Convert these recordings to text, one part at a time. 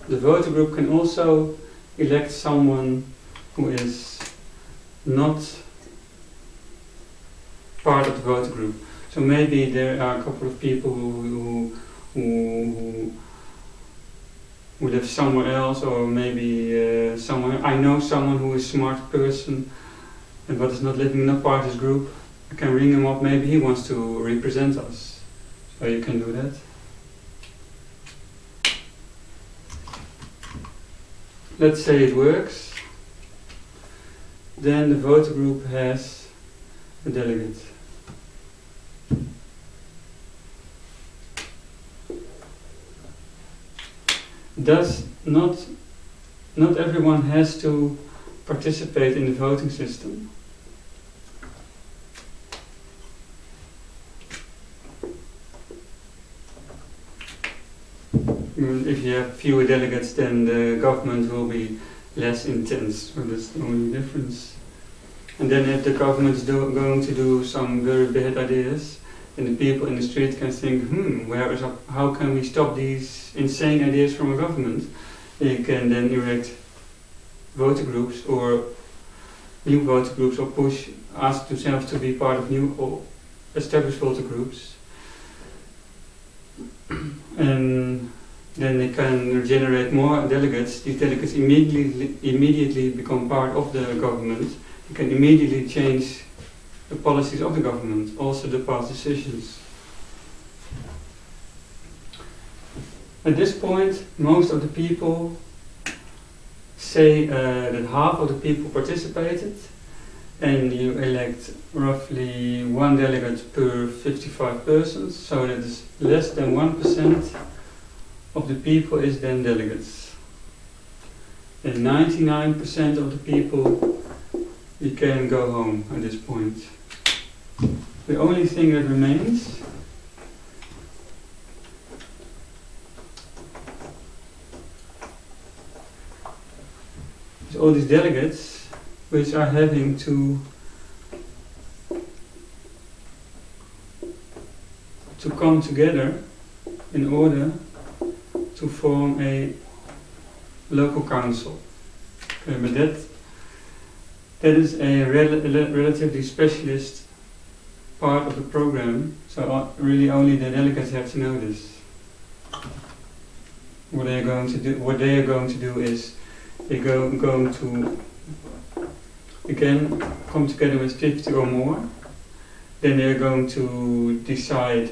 the voter group can also elect someone who is not part of the voter group. So maybe there are a couple of people who live somewhere else, or maybe someone, I know someone who is a smart person but is not living, not part of this group. I can ring him up, maybe he wants to represent us. So you can do that. Let's say it works. Then the voter group has a delegate. Does not everyone has to participate in the voting system. If you have fewer delegates, then the government will be less intense, so that's the only difference. And then if the government is going to do some very bad ideas, then the people in the street can think, how can we stop these insane ideas from a government? They can then erect voter groups or new voter groups, or ask themselves to be part of new or established voter groups. And then they can generate more delegates. These delegates immediately become part of the government. They can immediately change the policies of the government, also the past decisions. At this point, most of the people say that half of the people participated, and you elect roughly 1 delegate per 55 persons, so that is less than 1% of the people is then delegates. And 99% of the people, you can go home at this point. The only thing that remains is all these delegates which are having to come together in order to form a local council. Okay, but that is a relatively specialist part of the program, so really only the delegates have to know this. What they are going to do is they're going to again come together with 50 or more. Then they're going to decide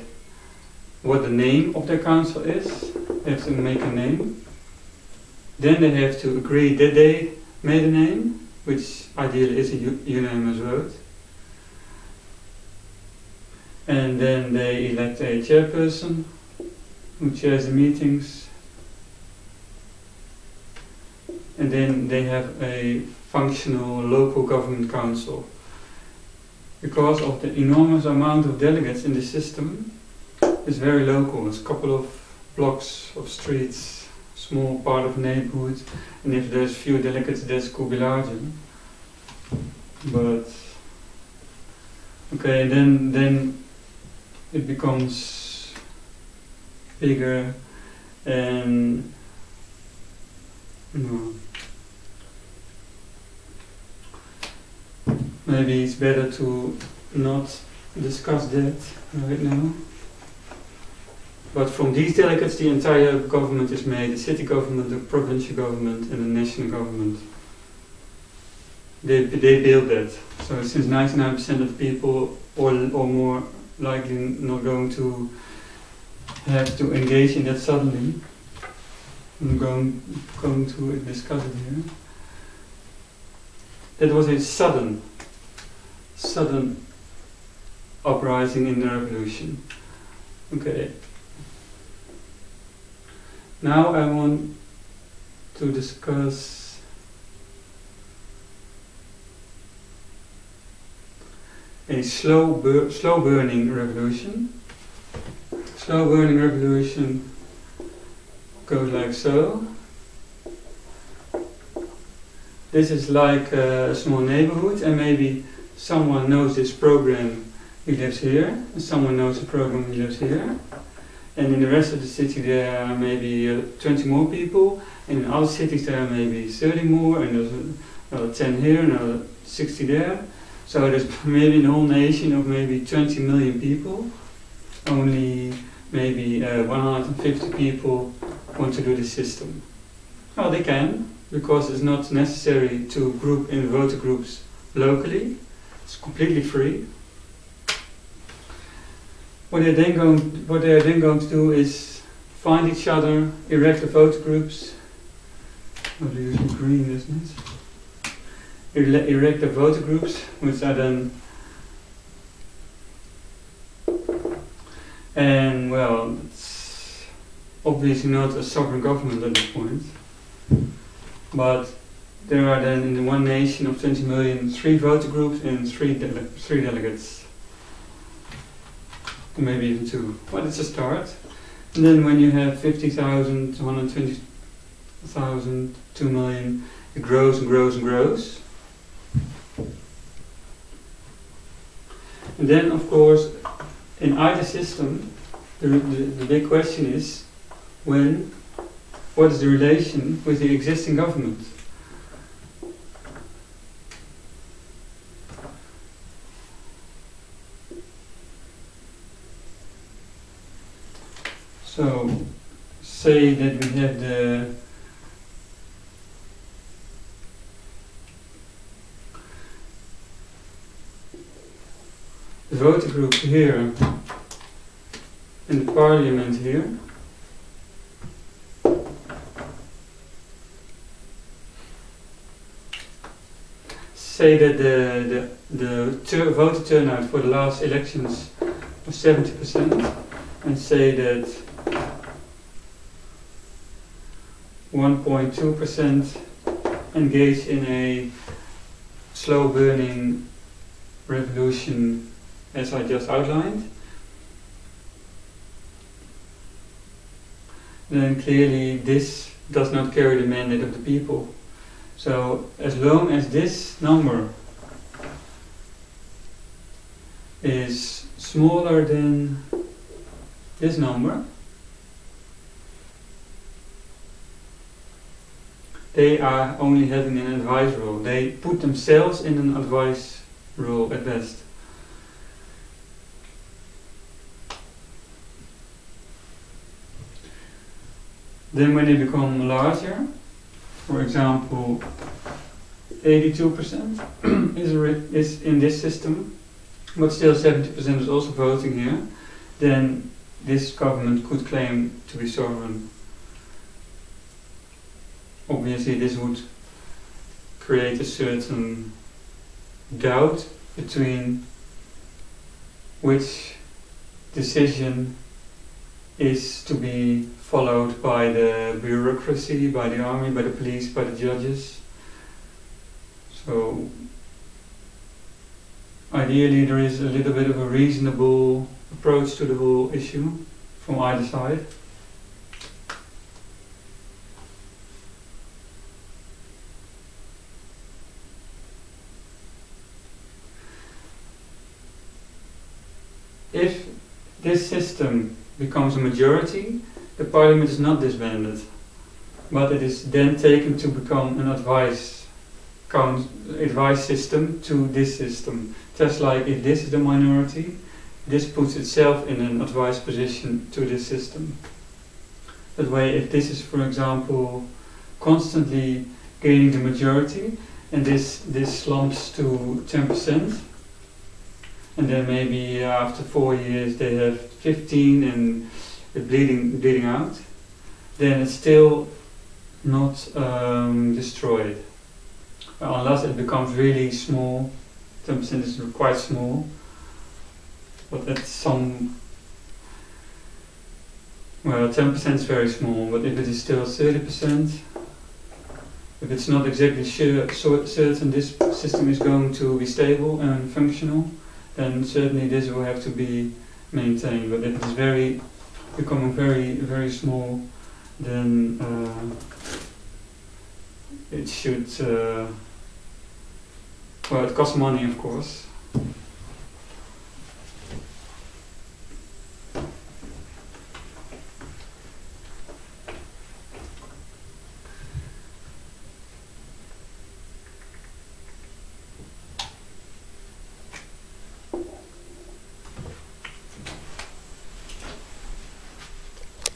what the name of their council is. They have to make a name. Then they have to agree that they made a name, which ideally is a unanimous vote. And then they elect a chairperson who chairs the meetings. And then they have a functional local government council. Because of the enormous amount of delegates in the system, it's very local. It's a couple of blocks of streets, small part of neighborhood, and if there's few delegates, this could be larger. But okay, then it becomes bigger, and maybe it's better to not discuss that right now. But from these delegates, the entire government is made: the city government, the provincial government, and the national government. They build that. So since 99% of people, or more likely, not going to have to engage in that suddenly, I'm going to discuss it here. That was a sudden uprising in the revolution. Okay. Now I want to discuss a slow burning revolution. Slow burning revolution goes like so. This is like a small neighborhood, and maybe someone knows this program, he lives here, and someone knows the program, he lives here. and in the rest of the city there are maybe 20 more people, and in other cities there are maybe 30 more, and there's another 10 here, another 60 there. So there's maybe in the whole nation of maybe 20 million people, only maybe 150 people want to do this system. Well, they can, because it's not necessary to group in voter groups locally. It's completely free. What they are then going to do is find each other, erect the voter groups. Oh, they're using green, isn't it? Erect the voter groups, which are then, and well, it's obviously not a sovereign government at this point, but there are then in the one nation of 20 million 3 voter groups and 3 delegates, or maybe even 2. Well, it's a start. And then when you have 50,000, 120,000, 2 million, it grows and grows and grows. And then, of course, in either system, the big question is, what is the relation with the existing government? So, say that we have the voter group here and the parliament here. Say that the voter turnout for the last elections was 70%, and say that 1.2% engage in a slow burning revolution as I just outlined, then clearly this does not carry the mandate of the people. So as long as this number is smaller than this number, they are only having an advice role. They put themselves in an advice role at best. Then when they become larger, for example 82% is in this system, but still 70% is also voting here, then this government could claim to be sovereign. Obviously this would create a certain doubt between which decision is to be followed by the bureaucracy, by the army, by the police, by the judges. So ideally there is a little bit of a reasonable approach to the whole issue from either side. If this system becomes a majority, the parliament is not disbanded, but it is then taken to become an advice system to this system. Just like if this is the minority, this puts itself in an advice position to this system. That way, if this is, for example, constantly gaining the majority, and this slumps to 10%, and then maybe after 4 years they have 15 and it's bleeding out, then it's still not destroyed. Unless it becomes really small. 10% is quite small, but at some, well, 10% is very small, but if it is still 30%, if it's not exactly certain this system is going to be stable and functional, then certainly this will have to be maintained. But if it's becoming very small, then it should, well, it costs money, of course,